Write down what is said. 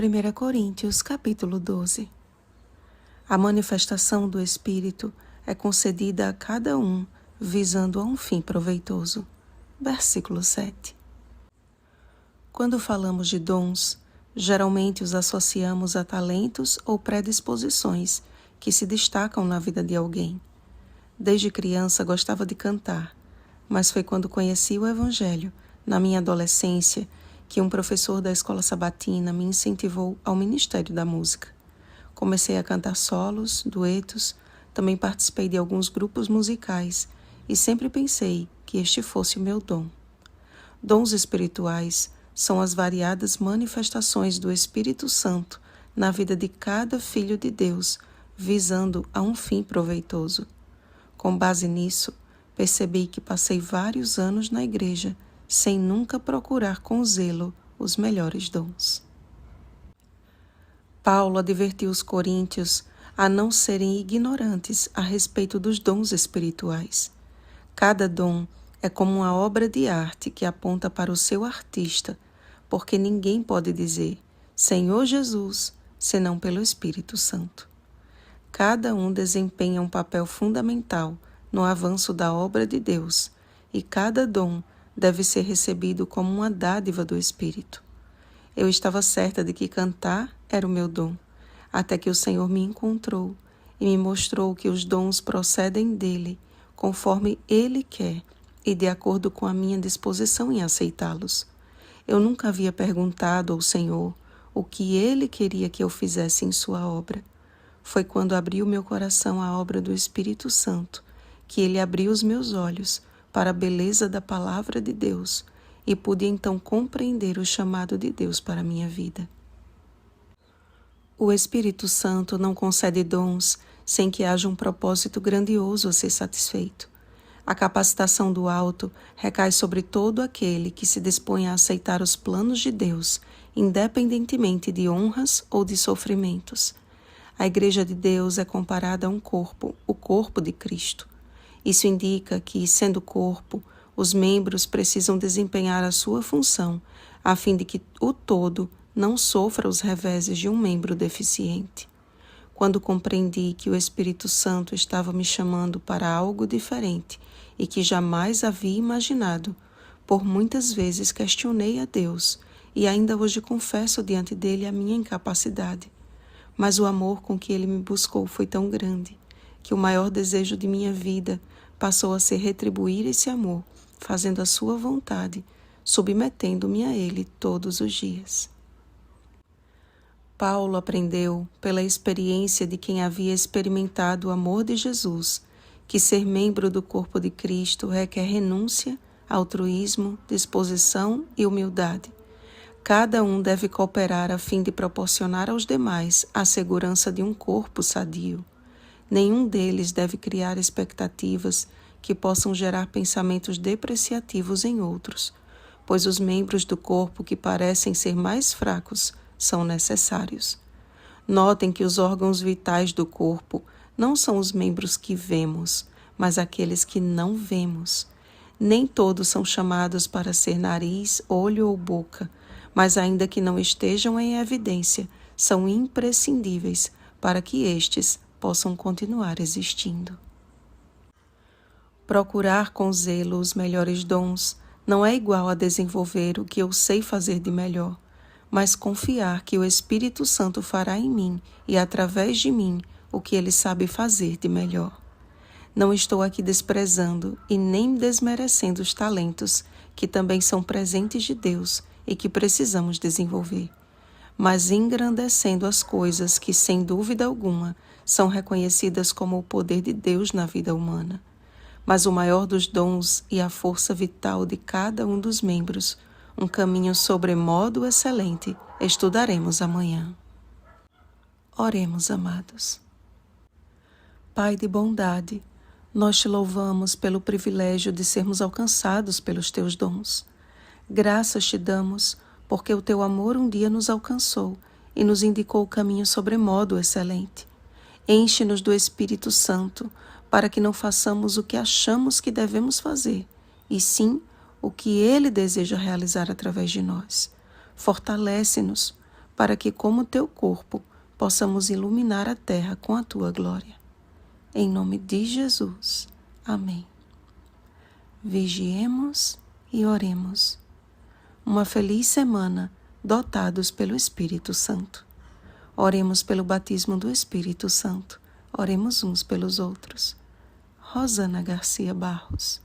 1 Coríntios, capítulo 12. A manifestação do Espírito é concedida a cada um, visando a um fim proveitoso. Versículo 7. Quando falamos de dons, geralmente os associamos a talentos ou predisposições que se destacam na vida de alguém. Desde criança gostava de cantar, mas foi quando conheci o Evangelho, na minha adolescência, que um professor da escola sabatina me incentivou ao ministério da música. Comecei a cantar solos, duetos, também participei de alguns grupos musicais e sempre pensei que este fosse o meu dom. Dons espirituais são as variadas manifestações do Espírito Santo na vida de cada filho de Deus, visando a um fim proveitoso. Com base nisso, percebi que passei vários anos na igreja sem nunca procurar com zelo os melhores dons. Paulo advertiu os coríntios a não serem ignorantes a respeito dos dons espirituais. Cada dom é como uma obra de arte que aponta para o seu artista, porque ninguém pode dizer Senhor Jesus, senão pelo Espírito Santo. Cada um desempenha um papel fundamental no avanço da obra de Deus, e cada dom deve ser recebido como uma dádiva do Espírito. Eu estava certa de que cantar era o meu dom, até que o Senhor me encontrou e me mostrou que os dons procedem dele, conforme ele quer e de acordo com a minha disposição em aceitá-los. Eu nunca havia perguntado ao Senhor o que ele queria que eu fizesse em sua obra. Foi quando abri o meu coração à obra do Espírito Santo que ele abriu os meus olhos para a beleza da palavra de Deus e pude então compreender o chamado de Deus para a minha vida. O Espírito Santo não concede dons sem que haja um propósito grandioso a ser satisfeito. A capacitação do alto recai sobre todo aquele que se dispõe a aceitar os planos de Deus, independentemente de honras ou de sofrimentos. A Igreja de Deus é comparada a um corpo, o corpo de Cristo. Isso indica que, sendo corpo, os membros precisam desempenhar a sua função, a fim de que o todo não sofra os reveses de um membro deficiente. Quando compreendi que o Espírito Santo estava me chamando para algo diferente e que jamais havia imaginado, por muitas vezes questionei a Deus e ainda hoje confesso diante dele a minha incapacidade. Mas o amor com que ele me buscou foi tão grande que o maior desejo de minha vida passou a ser retribuir esse amor, fazendo a sua vontade, submetendo-me a ele todos os dias. Paulo aprendeu, pela experiência de quem havia experimentado o amor de Jesus, que ser membro do corpo de Cristo requer renúncia, altruísmo, disposição e humildade. Cada um deve cooperar a fim de proporcionar aos demais a segurança de um corpo sadio. Nenhum deles deve criar expectativas que possam gerar pensamentos depreciativos em outros, pois os membros do corpo que parecem ser mais fracos são necessários. Notem que os órgãos vitais do corpo não são os membros que vemos, mas aqueles que não vemos. Nem todos são chamados para ser nariz, olho ou boca, mas ainda que não estejam em evidência, são imprescindíveis para que estes possam continuar existindo. Procurar com zelo os melhores dons não é igual a desenvolver o que eu sei fazer de melhor, mas confiar que o Espírito Santo fará em mim e através de mim o que ele sabe fazer de melhor. Não estou aqui desprezando e nem desmerecendo os talentos que também são presentes de Deus e que precisamos desenvolver, mas engrandecendo as coisas que, sem dúvida alguma, são reconhecidas como o poder de Deus na vida humana. Mas o maior dos dons e a força vital de cada um dos membros, um caminho sobremodo excelente, estudaremos amanhã. Oremos, amados. Pai de bondade, nós te louvamos pelo privilégio de sermos alcançados pelos teus dons. Graças te damos, porque o teu amor um dia nos alcançou e nos indicou o caminho sobremodo excelente. Enche-nos do Espírito Santo, para que não façamos o que achamos que devemos fazer, e sim o que ele deseja realizar através de nós. Fortalece-nos, para que, como teu corpo, possamos iluminar a terra com a tua glória. Em nome de Jesus. Amém. Vigiemos e oremos. Uma feliz semana, dotados pelo Espírito Santo. Oremos pelo batismo do Espírito Santo. Oremos uns pelos outros. Rosana Garcia Barros.